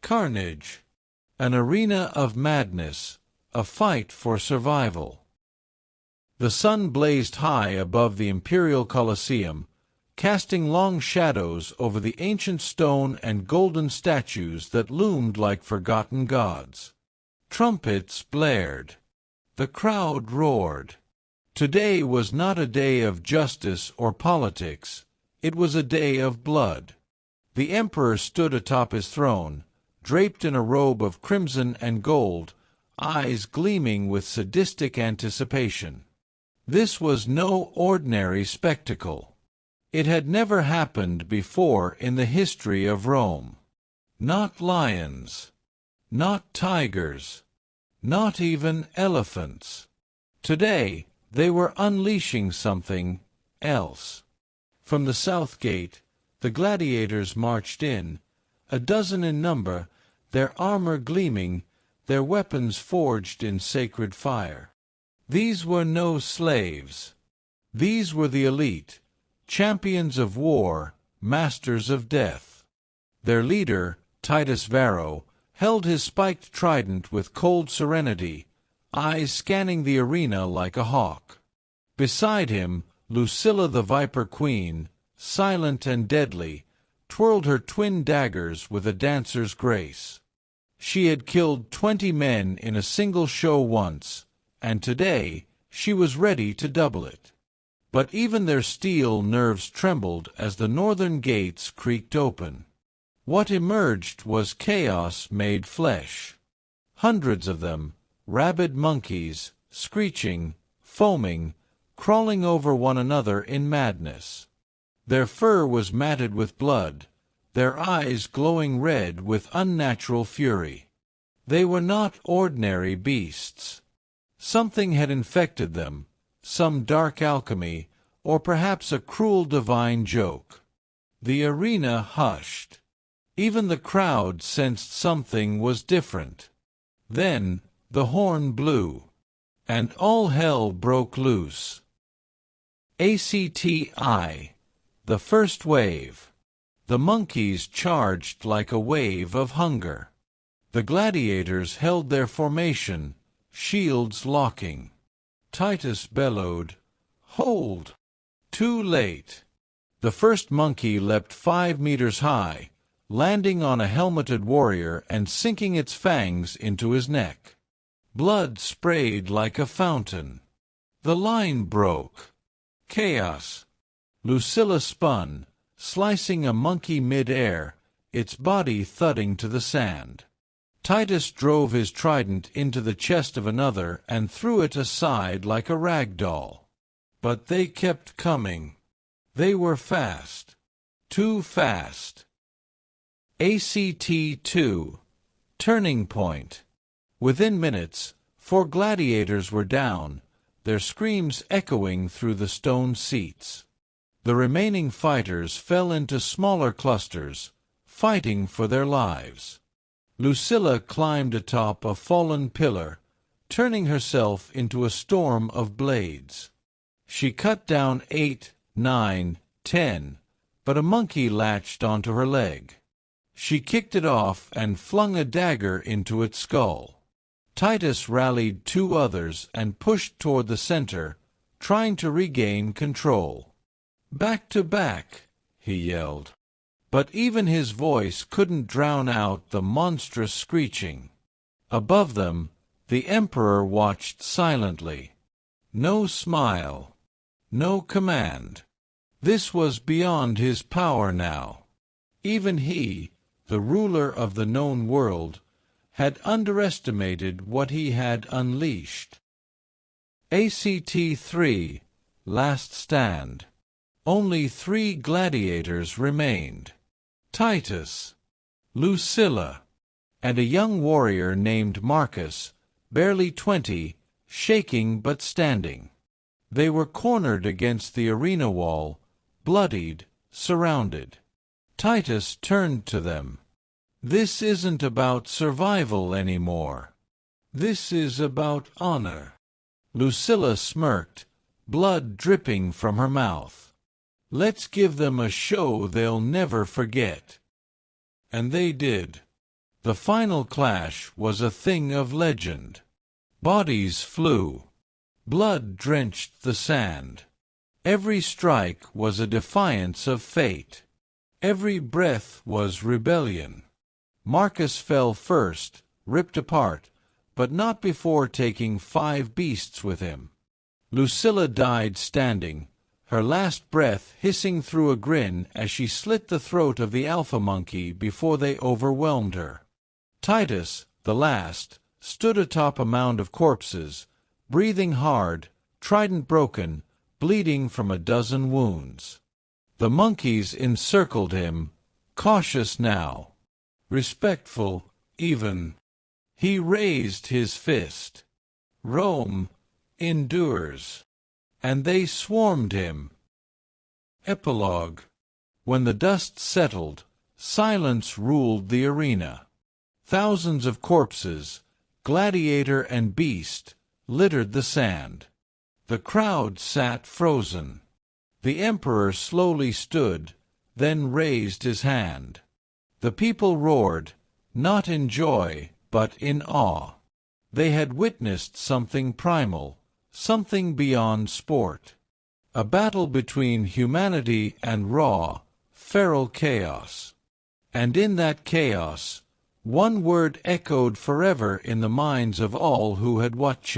Carnage. An arena of madness, a fight for survival. The sun blazed high above the Imperial Colosseum, casting long shadows over the ancient stone and golden statues that loomed like forgotten gods. Trumpets blared. The crowd roared. Today was not a day of justice or politics. It was a day of blood. The emperor stood atop his throne, draped in a robe of crimson and gold, eyes gleaming with sadistic anticipation. This was no ordinary spectacle. It had never happened before in the history of Rome. Not lions, not tigers, not even elephants. Today, they were unleashing something else. From the south gate, the gladiators marched in, a dozen in number, their armor gleaming, their weapons forged in sacred fire. These were no slaves. These were the elite, champions of war, masters of death. Their leader, Titus Varro, held his spiked trident with cold serenity, eyes scanning the arena like a hawk. Beside him, Lucilla the Viper Queen, silent and deadly, twirled her twin daggers with a dancer's grace. She had killed 20 men in a single show once, and today she was ready to double it. But even their steel nerves trembled as the northern gates creaked open. What emerged was chaos made flesh. Hundreds of them, rabid monkeys, screeching, foaming, crawling over one another in madness. Their fur was matted with blood, their eyes glowing red with unnatural fury. They were not ordinary beasts. Something had infected them, some dark alchemy, or perhaps a cruel divine joke. The arena hushed. Even the crowd sensed something was different. Then the horn blew, and all hell broke loose. ACTI, the first wave. The monkeys charged like a wave of hunger. The gladiators held their formation, shields locking. Titus bellowed, "Hold!" Too late. The first monkey leapt 5 meters high, landing on a helmeted warrior and sinking its fangs into his neck. Blood sprayed like a fountain. The line broke. Chaos. Lucilla spun, slicing a monkey mid-air, its body thudding to the sand. Titus drove his trident into the chest of another and threw it aside like a rag doll. But they kept coming. They were fast. Too fast. ACT-2. Turning point. Within minutes, 4 gladiators were down, their screams echoing through the stone seats. The remaining fighters fell into smaller clusters, fighting for their lives. Lucilla climbed atop a fallen pillar, turning herself into a storm of blades. She cut down 8, 9, 10, but a monkey latched onto her leg. She kicked it off and flung a dagger into its skull. Titus rallied 2 others and pushed toward the center, trying to regain control. "Back to back," he yelled. But even his voice couldn't drown out the monstrous screeching. Above them, the Emperor watched silently. No smile. No command. This was beyond his power now. Even he, the ruler of the known world, had underestimated what he had unleashed. ACT-3, Last Stand. Only 3 gladiators remained. Titus, Lucilla, and a young warrior named Marcus, barely 20, shaking but standing. They were cornered against the arena wall, bloodied, surrounded. Titus turned to them. "This isn't about survival anymore. This is about honor." Lucilla smirked, blood dripping from her mouth. "Let's give them a show they'll never forget." And they did. The final clash was a thing of legend. Bodies flew. Blood drenched the sand. Every strike was a defiance of fate. Every breath was rebellion. Marcus fell first, ripped apart, but not before taking 5 beasts with him. Lucilla died standing, her last breath hissing through a grin as she slit the throat of the alpha monkey before they overwhelmed her. Titus, the last, stood atop a mound of corpses, breathing hard, trident broken, bleeding from a dozen wounds. The monkeys encircled him, cautious now, respectful, even. He raised his fist. Rome endures. And they swarmed him. Epilogue. When the dust settled, silence ruled the arena. Thousands of corpses, gladiator and beast, littered the sand. The crowd sat frozen. The emperor slowly stood, then raised his hand. The people roared, not in joy, but in awe. They had witnessed something primal, something beyond sport. A battle between humanity and raw, feral chaos. And in that chaos, one word echoed forever in the minds of all who had watched.